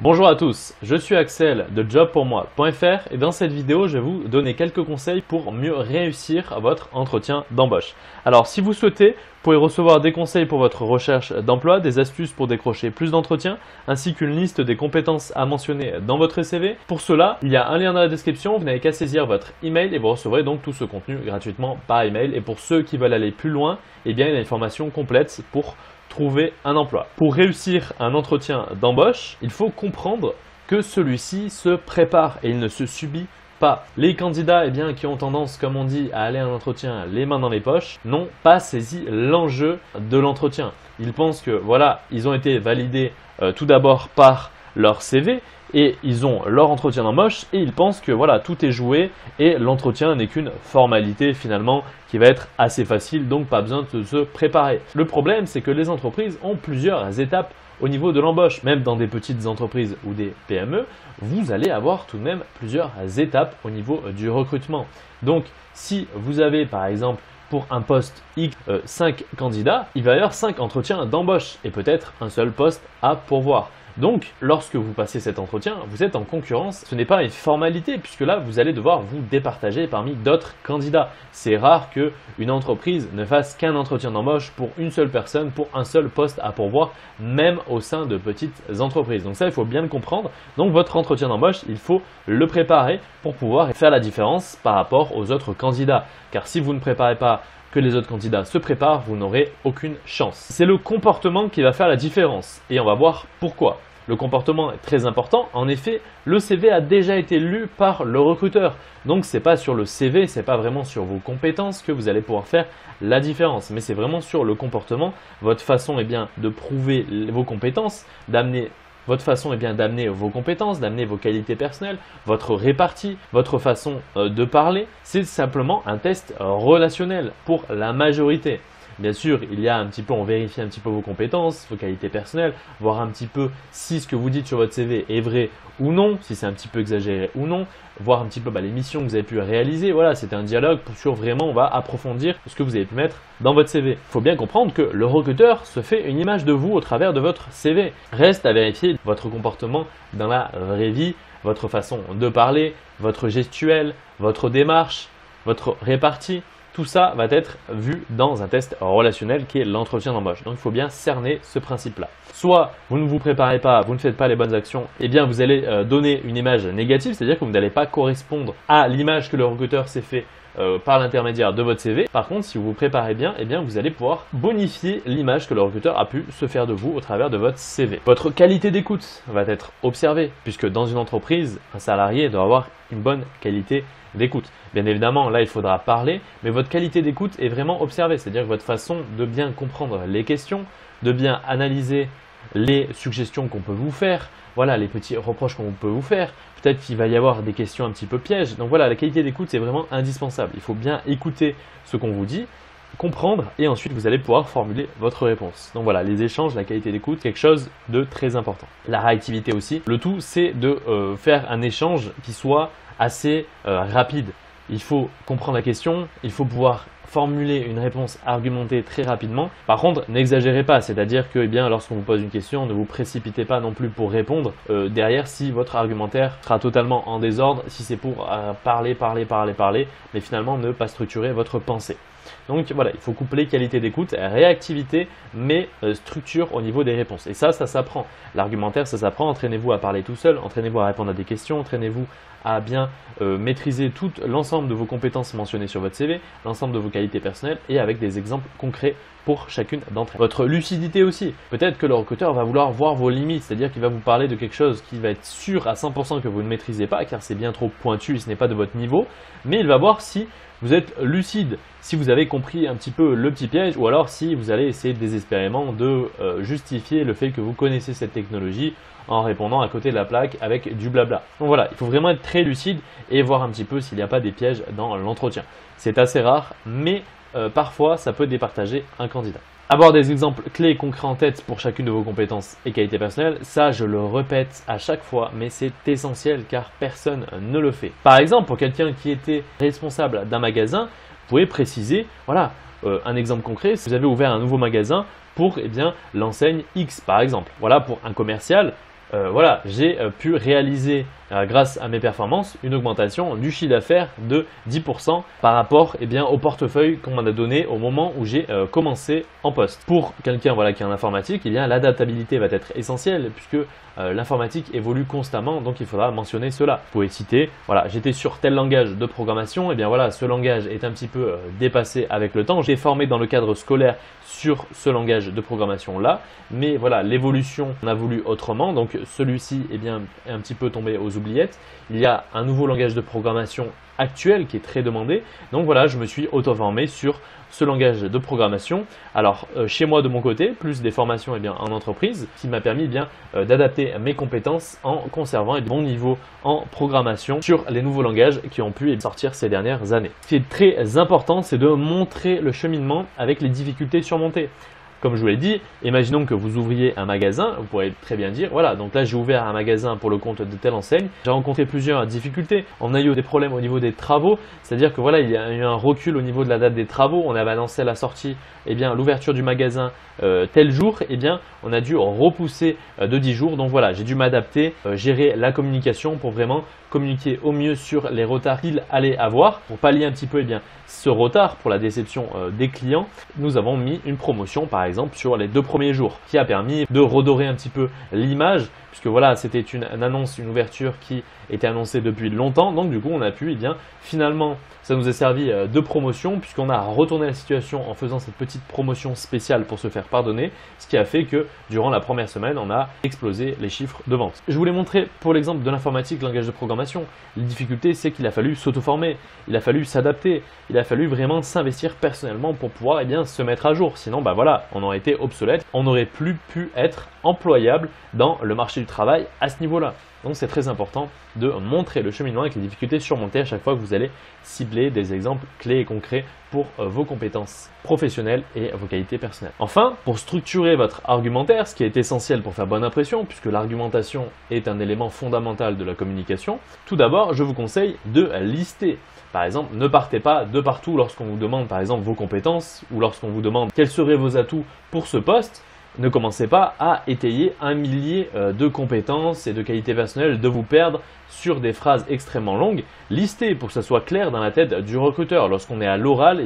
Bonjour à tous, je suis Axel de jobpourmoi.fr et dans cette vidéo, je vais vous donner quelques conseils pour mieux réussir votre entretien d'embauche. Alors, si vous souhaitez, vous pouvez recevoir des conseils pour votre recherche d'emploi, des astuces pour décrocher plus d'entretiens, ainsi qu'une liste des compétences à mentionner dans votre CV. Pour cela, il y a un lien dans la description, vous n'avez qu'à saisir votre email et vous recevrez donc tout ce contenu gratuitement par email. Et pour ceux qui veulent aller plus loin, eh bien, il y a une formation complète pour trouver un emploi. Pour réussir un entretien d'embauche, il faut comprendre que celui-ci se prépare et il ne se subit pas. Les candidats qui ont tendance, comme on dit, à aller à un entretien les mains dans les poches, n'ont pas saisi l'enjeu de l'entretien. Ils pensent que voilà, ils ont été validés tout d'abord par leur CV et ils ont leur entretien d'embauche et ils pensent que voilà, tout est joué et l'entretien n'est qu'une formalité finalement qui va être assez facile, donc pas besoin de se préparer. Le problème, c'est que les entreprises ont plusieurs étapes au niveau de l'embauche. Même dans des petites entreprises ou des PME, vous allez avoir tout de même plusieurs étapes au niveau du recrutement. Donc, si vous avez par exemple pour un poste X 5 candidats, il va y avoir 5 entretiens d'embauche et peut-être un seul poste à pourvoir. Donc, lorsque vous passez cet entretien, vous êtes en concurrence. Ce n'est pas une formalité puisque là, vous allez devoir vous départager parmi d'autres candidats. C'est rare qu'une entreprise ne fasse qu'un entretien d'embauche pour une seule personne, pour un seul poste à pourvoir, même au sein de petites entreprises. Donc ça, il faut bien le comprendre. Donc, votre entretien d'embauche, il faut le préparer pour pouvoir faire la différence par rapport aux autres candidats. Car si vous ne préparez pas que les autres candidats se préparent, vous n'aurez aucune chance. C'est le comportement qui va faire la différence et on va voir pourquoi. Le comportement est très important. En effet, le CV a déjà été lu par le recruteur. Donc, ce n'est pas sur le CV, ce n'est pas vraiment sur vos compétences que vous allez pouvoir faire la différence. Mais c'est vraiment sur le comportement, votre façon de prouver vos compétences, d'amener vos compétences, d'amener vos qualités personnelles, votre répartie, votre façon de parler. C'est simplement un test relationnel pour la majorité. Bien sûr, on vérifie un petit peu vos compétences, vos qualités personnelles, voir un petit peu si ce que vous dites sur votre CV est vrai ou non, si c'est un petit peu exagéré ou non, voir un petit peu les missions que vous avez pu réaliser. Voilà, c'est un dialogue sur vraiment, on va approfondir ce que vous avez pu mettre dans votre CV. Il faut bien comprendre que le recruteur se fait une image de vous au travers de votre CV. Reste à vérifier votre comportement dans la vraie vie, votre façon de parler, votre gestuelle, votre démarche, votre répartie. Tout ça va être vu dans un test relationnel qui est l'entretien d'embauche. Donc, il faut bien cerner ce principe-là. Soit vous ne vous préparez pas, vous ne faites pas les bonnes actions, vous allez donner une image négative, c'est-à-dire que vous n'allez pas correspondre à l'image que le recruteur s'est fait par l'intermédiaire de votre CV. Par contre, si vous vous préparez bien, vous allez pouvoir bonifier l'image que le recruteur a pu se faire de vous au travers de votre CV. Votre qualité d'écoute va être observée puisque dans une entreprise, un salarié doit avoir une bonne qualité d'écoute. Bien évidemment, là, il faudra parler, mais votre qualité d'écoute est vraiment observée, c'est-à-dire que votre façon de bien comprendre les questions, de bien analyser les suggestions qu'on peut vous faire, voilà, les petits reproches qu'on peut vous faire. Peut-être qu'il va y avoir des questions un petit peu pièges. Donc voilà, la qualité d'écoute, c'est vraiment indispensable. Il faut bien écouter ce qu'on vous dit, comprendre et ensuite vous allez pouvoir formuler votre réponse. Donc voilà, les échanges, la qualité d'écoute, quelque chose de très important. La réactivité aussi. Le tout, c'est de faire un échange qui soit assez rapide. Il faut comprendre la question, il faut pouvoir formuler une réponse argumentée très rapidement. Par contre, n'exagérez pas, c'est-à-dire que lorsqu'on vous pose une question, ne vous précipitez pas non plus pour répondre derrière si votre argumentaire sera totalement en désordre, si c'est pour parler, mais finalement ne pas structurer votre pensée. Donc voilà, il faut coupler qualité d'écoute, réactivité, mais structure au niveau des réponses. Et ça s'apprend. L'argumentaire, ça s'apprend. Entraînez-vous à parler tout seul, entraînez-vous à répondre à des questions, entraînez-vous à bien maîtriser tout l'ensemble de vos compétences mentionnées sur votre CV, l'ensemble de vos qualités personnelles et avec des exemples concrets pour chacune d'entre elles. Votre lucidité aussi. Peut-être que le recruteur va vouloir voir vos limites, c'est-à-dire qu'il va vous parler de quelque chose qui va être sûr à 100% que vous ne maîtrisez pas, car c'est bien trop pointu et ce n'est pas de votre niveau, mais il va voir si vous êtes lucide, si vous avez compris un petit peu le petit piège ou alors si vous allez essayer désespérément de justifier le fait que vous connaissez cette technologie en répondant à côté de la plaque avec du blabla. Donc voilà, il faut vraiment être très lucide et voir un petit peu s'il n'y a pas des pièges dans l'entretien. C'est assez rare, mais parfois ça peut départager un candidat. Avoir des exemples clés et concrets en tête pour chacune de vos compétences et qualités personnelles, ça je le répète à chaque fois, mais c'est essentiel car personne ne le fait. Par exemple, pour quelqu'un qui était responsable d'un magasin, vous pouvez préciser, voilà, un exemple concret, si vous avez ouvert un nouveau magasin pour l'enseigne X par exemple. Voilà, pour un commercial, voilà, j'ai pu réaliser grâce à mes performances une augmentation du chiffre d'affaires de 10% par rapport au portefeuille qu'on m'a donné au moment où j'ai commencé en poste. Pour quelqu'un voilà, qui est en informatique, l'adaptabilité va être essentielle puisque l'informatique évolue constamment, donc il faudra mentionner cela. Vous pouvez citer, voilà, j'étais sur tel langage de programmation, voilà, ce langage est un petit peu dépassé avec le temps. J'ai formé dans le cadre scolaire sur ce langage de programmation là, mais voilà, l'évolution on a voulu autrement, donc celui-ci est un petit peu tombé aux oubliettes. Il y a un nouveau langage de programmation actuel qui est très demandé, donc voilà, je me suis auto-formé sur ce langage de programmation. Alors chez moi de mon côté, plus des formations en entreprise qui m'a permis d'adapter mes compétences en conservant un bon niveau en programmation sur les nouveaux langages qui ont pu sortir ces dernières années. Ce qui est très important, c'est de montrer le cheminement avec les difficultés surmontées. Comme je vous l'ai dit, imaginons que vous ouvriez un magasin, vous pourrez très bien dire, voilà, donc là j'ai ouvert un magasin pour le compte de telle enseigne, j'ai rencontré plusieurs difficultés, on a eu des problèmes au niveau des travaux, c'est-à-dire que voilà, il y a eu un recul au niveau de la date des travaux, on avait annoncé à la sortie, l'ouverture du magasin tel jour, on a dû repousser de 10 jours, donc voilà, j'ai dû m'adapter, gérer la communication pour vraiment communiquer au mieux sur les retards qu'il allait avoir. Pour pallier un petit peu ce retard pour la déception des clients, nous avons mis une promotion par exemple sur les 2 premiers jours qui a permis de redorer un petit peu l'image puisque voilà, c'était une annonce, une ouverture qui était annoncée depuis longtemps, donc du coup on a pu finalement ça nous a servi de promotion puisqu'on a retourné la situation en faisant cette petite promotion spéciale pour se faire pardonner, ce qui a fait que durant la première semaine on a explosé les chiffres de vente. Je voulais montrer pour l'exemple de l'informatique, langage de programmation, les difficultés c'est qu'il a fallu s'auto-former, il a fallu s'adapter, il a fallu vraiment s'investir personnellement pour pouvoir se mettre à jour, sinon voilà, on aurait été obsolète, on n'aurait plus pu être employable dans le marché du travail à ce niveau-là. Donc c'est très important de montrer le cheminement avec les difficultés surmontées à chaque fois que vous allez cibler des exemples clés et concrets pour vos compétences professionnelles et vos qualités personnelles. Enfin, pour structurer votre argumentaire, ce qui est essentiel pour faire bonne impression, puisque l'argumentation est un élément fondamental de la communication, tout d'abord, je vous conseille de lister. Par exemple, ne partez pas de partout lorsqu'on vous demande par exemple vos compétences ou lorsqu'on vous demande quels seraient vos atouts pour ce poste. Ne commencez pas à étayer un millier de compétences et de qualités personnelles, de vous perdre sur des phrases extrêmement longues. Listez pour que ça soit clair dans la tête du recruteur. Lorsqu'on est à l'oral,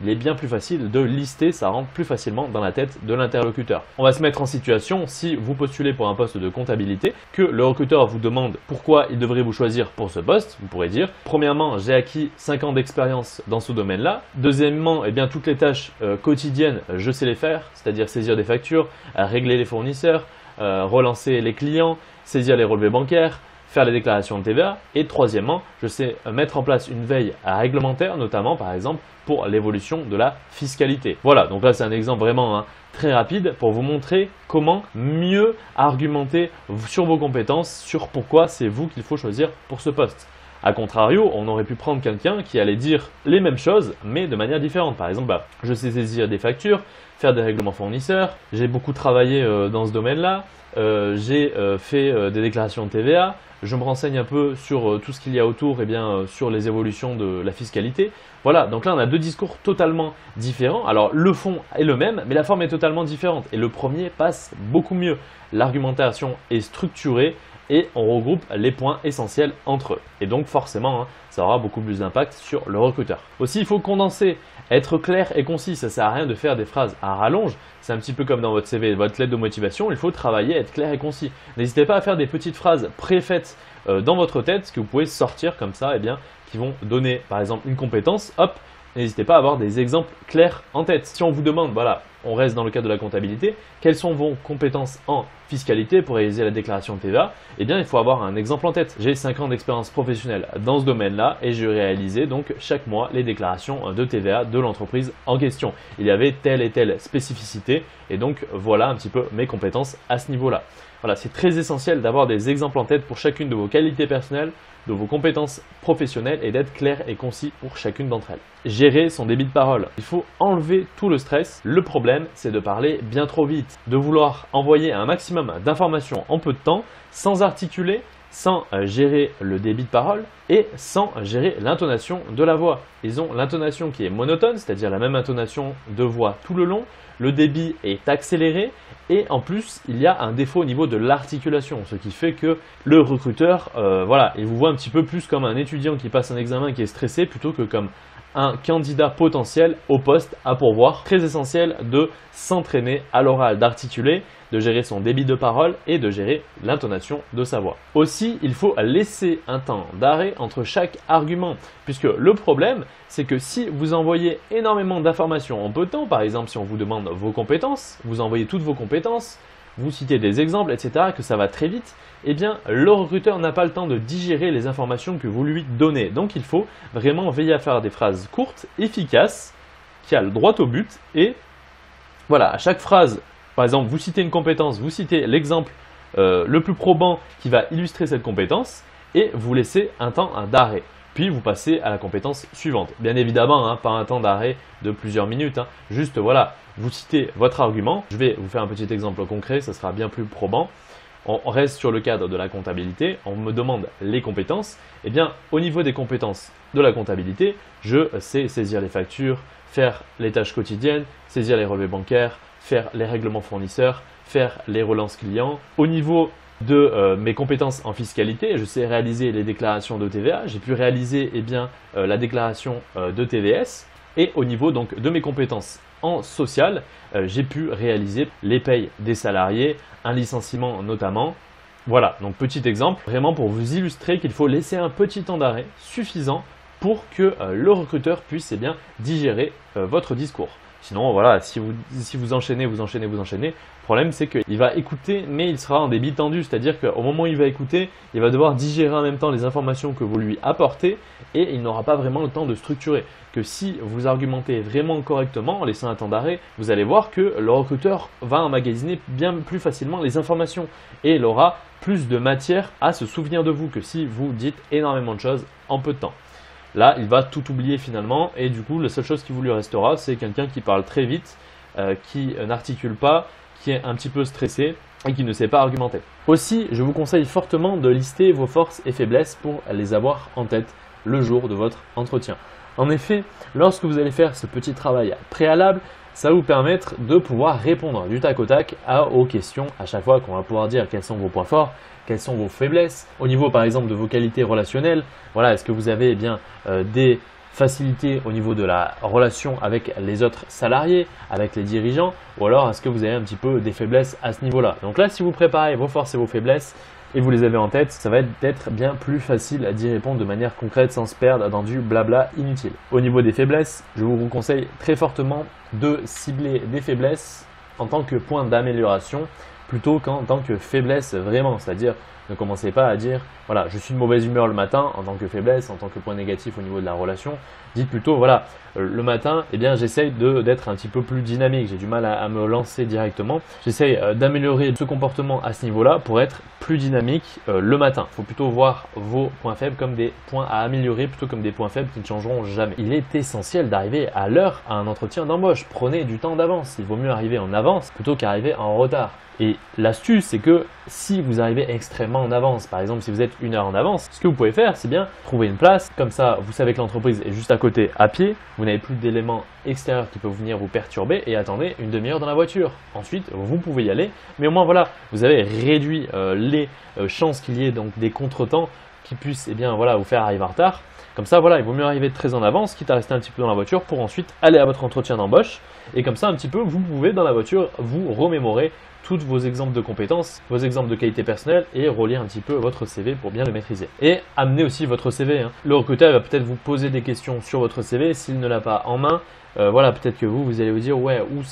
il est bien plus facile de lister, ça rentre plus facilement dans la tête de l'interlocuteur. On va se mettre en situation, si vous postulez pour un poste de comptabilité, que le recruteur vous demande pourquoi il devrait vous choisir pour ce poste. Vous pourrez dire, premièrement, j'ai acquis 5 ans d'expérience dans ce domaine-là. Deuxièmement, toutes les tâches quotidiennes, je sais les faire, c'est-à-dire saisir des factures, régler les fournisseurs, relancer les clients, saisir les relevés bancaires, faire les déclarations de TVA. Et troisièmement, je sais mettre en place une veille réglementaire, notamment par exemple pour l'évolution de la fiscalité. Voilà, donc là c'est un exemple vraiment très rapide pour vous montrer comment mieux argumenter sur vos compétences, sur pourquoi c'est vous qu'il faut choisir pour ce poste. A contrario, on aurait pu prendre quelqu'un qui allait dire les mêmes choses, mais de manière différente. Par exemple, je sais saisir des factures, faire des règlements fournisseurs, j'ai beaucoup travaillé dans ce domaine-là, j'ai fait des déclarations de TVA, je me renseigne un peu sur tout ce qu'il y a autour, sur les évolutions de la fiscalité. Voilà, donc là on a 2 discours totalement différents. Alors le fond est le même, mais la forme est totalement différente. Et le premier passe beaucoup mieux. L'argumentation est structurée et on regroupe les points essentiels entre eux. Et donc forcément, ça aura beaucoup plus d'impact sur le recruteur. Aussi, il faut condenser, être clair et concis. Ça ne sert à rien de faire des phrases à rallonge. C'est un petit peu comme dans votre CV, votre lettre de motivation. Il faut travailler, être clair et concis. N'hésitez pas à faire des petites phrases préfaites dans votre tête, que vous pouvez sortir comme ça, qui vont donner par exemple une compétence. Hop, n'hésitez pas à avoir des exemples clairs en tête. Si on vous demande, voilà, on reste dans le cadre de la comptabilité, quelles sont vos compétences en fiscalité pour réaliser la déclaration de TVA? Il faut avoir un exemple en tête. J'ai 5 ans d'expérience professionnelle dans ce domaine-là et je réalisais donc chaque mois les déclarations de TVA de l'entreprise en question. Il y avait telle et telle spécificité et donc voilà un petit peu mes compétences à ce niveau-là. Voilà, c'est très essentiel d'avoir des exemples en tête pour chacune de vos qualités personnelles, de vos compétences professionnelles et d'être clair et concis pour chacune d'entre elles. Gérer son débit de parole. Il faut enlever tout le stress. Le problème, c'est de parler bien trop vite, de vouloir envoyer un maximum d'informations en peu de temps, sans articuler, sans gérer le débit de parole et sans gérer l'intonation de la voix. Ils ont l'intonation qui est monotone, c'est-à-dire la même intonation de voix tout le long. Le débit est accéléré Et en plus, il y a un défaut au niveau de l'articulation, ce qui fait que le recruteur, voilà, il vous voit un petit peu plus comme un étudiant qui passe un examen qui est stressé plutôt que comme un candidat potentiel au poste à pourvoir. Très essentiel de s'entraîner à l'oral, d'articuler, de gérer son débit de parole et de gérer l'intonation de sa voix. Aussi, il faut laisser un temps d'arrêt entre chaque argument, puisque le problème, c'est que si vous envoyez énormément d'informations en peu de temps, par exemple si on vous demande vos compétences, vous envoyez toutes vos compétences, vous citez des exemples, etc., que ça va très vite, eh bien le recruteur n'a pas le temps de digérer les informations que vous lui donnez. Donc il faut vraiment veiller à faire des phrases courtes, efficaces, qui aillent droit au but et voilà, à chaque phrase, par exemple, vous citez une compétence, vous citez l'exemple le plus probant qui va illustrer cette compétence et vous laissez un temps d'arrêt. Puis vous passez à la compétence suivante. Bien évidemment, hein, pas un temps d'arrêt de plusieurs minutes. Hein. Juste voilà, vous citez votre argument. Je vais vous faire un petit exemple concret, ça sera bien plus probant. On reste sur le cadre de la comptabilité. On me demande les compétences. Eh bien, au niveau des compétences de la comptabilité, je sais saisir les factures, faire les tâches quotidiennes, saisir les relevés bancaires, faire les règlements fournisseurs, faire les relances clients. Au niveau de mes compétences en fiscalité, je sais réaliser les déclarations de TVA, j'ai pu réaliser la déclaration de TVS et au niveau donc de mes compétences en social, j'ai pu réaliser les payes des salariés, un licenciement notamment. Voilà, donc petit exemple, vraiment pour vous illustrer qu'il faut laisser un petit temps d'arrêt suffisant pour que le recruteur puisse digérer votre discours. Sinon, voilà, si vous enchaînez, le problème c'est qu'il va écouter, mais il sera en débit tendu, c'est-à-dire qu'au moment où il va écouter, il va devoir digérer en même temps les informations que vous lui apportez et il n'aura pas vraiment le temps de structurer. Que si vous argumentez vraiment correctement en laissant un temps d'arrêt, vous allez voir que le recruteur va emmagasiner bien plus facilement les informations et il aura plus de matière à se souvenir de vous que si vous dites énormément de choses en peu de temps. Là, il va tout oublier finalement et du coup, la seule chose qui vous lui restera, c'est quelqu'un qui parle très vite, qui n'articule pas, qui est un petit peu stressé et qui ne sait pas argumenter. Aussi, je vous conseille fortement de lister vos forces et faiblesses pour les avoir en tête le jour de votre entretien. En effet, lorsque vous allez faire ce petit travail préalable, ça va vous permettre de pouvoir répondre du tac au tac aux questions à chaque fois qu'on va pouvoir dire quels sont vos points forts, quelles sont vos faiblesses. Au niveau par exemple de vos qualités relationnelles, voilà, est-ce que vous avez des facilités au niveau de la relation avec les autres salariés, avec les dirigeants, ou alors est-ce que vous avez un petit peu des faiblesses à ce niveau-là. Donc là, si vous préparez vos forces et vos faiblesses, et vous les avez en tête, ça va être bien plus facile d'y répondre de manière concrète sans se perdre dans du blabla inutile. Au niveau des faiblesses, je vous conseille très fortement de cibler des faiblesses en tant que point d'amélioration plutôt qu'en tant que faiblesse vraiment, c'est-à-dire ne commencez pas à dire voilà, je suis de mauvaise humeur le matin en tant que faiblesse, en tant que point négatif au niveau de la relation. Dites plutôt voilà, le matin, j'essaye d'être un petit peu plus dynamique, j'ai du mal à me lancer directement. J'essaye d'améliorer ce comportement à ce niveau-là pour être plus dynamique le matin. Il faut plutôt voir vos points faibles comme des points à améliorer plutôt comme des points faibles qui ne changeront jamais. Il est essentiel d'arriver à l'heure à un entretien d'embauche. Prenez du temps d'avance. Il vaut mieux arriver en avance plutôt qu'arriver en retard. Et l'astuce, c'est que si vous arrivez extrêmement en avance, par exemple si vous êtes 1 heure en avance, ce que vous pouvez faire, c'est bien trouver une place. Comme ça, vous savez que l'entreprise est juste à côté à pied. Vous n'avez plus d'éléments extérieurs qui peuvent venir vous perturber et attendez une demi-heure dans la voiture. Ensuite, vous pouvez y aller. Mais au moins, voilà, vous avez réduit les chances qu'il y ait donc des contretemps qui puissent vous faire arriver en retard. Comme ça, voilà, il vaut mieux arriver très en avance, quitte à rester un petit peu dans la voiture pour ensuite aller à votre entretien d'embauche. Et comme ça, un petit peu, vous pouvez dans la voiture vous remémorer tous vos exemples de compétences, vos exemples de qualité personnelle et relire un petit peu votre CV pour bien le maîtriser. Et amenez aussi votre CV. Hein. Le recruteur va peut-être vous poser des questions sur votre CV s'il ne l'a pas en main. Voilà, peut-être que vous allez vous dire ouais, où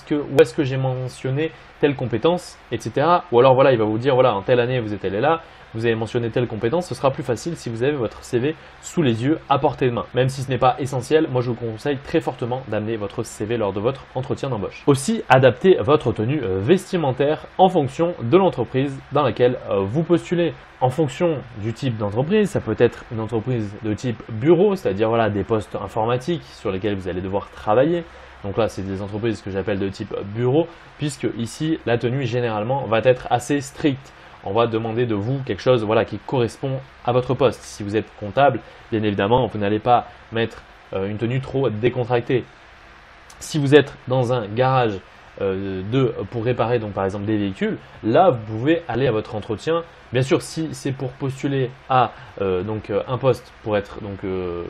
est-ce que j'ai mentionné telle compétence, etc. Ou alors voilà, il va vous dire voilà, en telle année vous êtes allé là, vous avez mentionné telle compétence. Ce sera plus facile si vous avez votre CV sous les yeux à portée de main. Même si ce n'est pas essentiel, moi je vous conseille très fortement d'amener votre CV lors de votre entretien d'embauche. Aussi, adaptez votre tenue vestimentaire en fonction de l'entreprise dans laquelle vous postulez. En fonction du type d'entreprise, ça peut être une entreprise de type bureau, c'est-à-dire voilà, des postes informatiques sur lesquels vous allez devoir travailler. Donc là, c'est des entreprises que j'appelle de type bureau, puisque ici, la tenue généralement va être assez stricte. On va demander de vous quelque chose qui correspond à votre poste. Si vous êtes comptable, bien évidemment, vous n'allez pas mettre une tenue trop décontractée. Si vous êtes dans un garage pour réparer donc par exemple des véhicules, là vous pouvez aller à votre entretien. Bien sûr, si c'est pour postuler à un poste pour être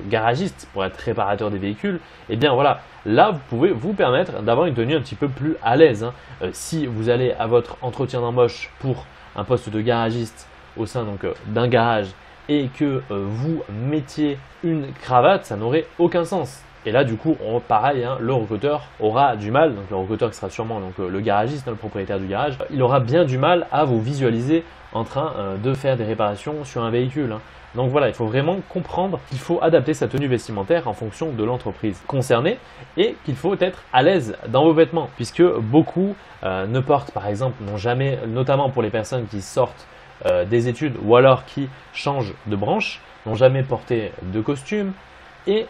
garagiste, pour être réparateur des véhicules, et bien voilà, là vous pouvez vous permettre d'avoir une tenue un petit peu plus à l'aise, hein. Si vous allez à votre entretien d'embauche pour un poste de garagiste au sein d'un garage et que vous mettiez une cravate, ça n'aurait aucun sens. Et là, du coup, pareil, hein, le recruteur aura du mal, donc le recruteur qui sera sûrement le garagiste, hein, le propriétaire du garage, il aura bien du mal à vous visualiser en train de faire des réparations sur un véhicule, hein. Donc voilà, il faut vraiment comprendre qu'il faut adapter sa tenue vestimentaire en fonction de l'entreprise concernée et qu'il faut être à l'aise dans vos vêtements, puisque beaucoup ne portent, par exemple, n'ont jamais, notamment pour les personnes qui sortent des études ou alors qui changent de branche, n'ont jamais porté de costume et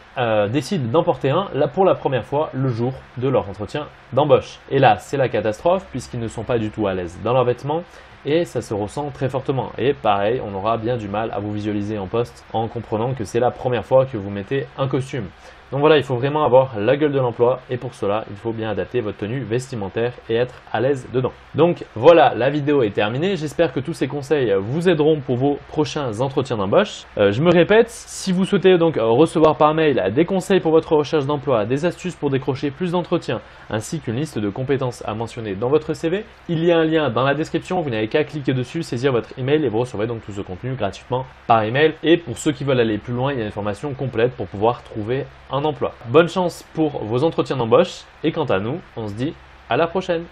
décident d'en porter un là pour la première fois le jour de leur entretien d'embauche. Et là, c'est la catastrophe puisqu'ils ne sont pas du tout à l'aise dans leurs vêtements et ça se ressent très fortement. Et pareil, on aura bien du mal à vous visualiser en poste en comprenant que c'est la première fois que vous mettez un costume. Donc voilà, il faut vraiment avoir la gueule de l'emploi et pour cela, il faut bien adapter votre tenue vestimentaire et être à l'aise dedans. Donc voilà, la vidéo est terminée. J'espère que tous ces conseils vous aideront pour vos prochains entretiens d'embauche. Je me répète, si vous souhaitez donc recevoir par mail des conseils pour votre recherche d'emploi, des astuces pour décrocher plus d'entretiens, ainsi qu'une liste de compétences à mentionner dans votre CV, il y a un lien dans la description. Vous n'avez qu'à cliquer dessus, saisir votre email et vous recevrez donc tout ce contenu gratuitement par email. Et pour ceux qui veulent aller plus loin, il y a une formation complète pour pouvoir trouver un emploi. Bonne chance pour vos entretiens d'embauche et quant à nous, on se dit à la prochaine.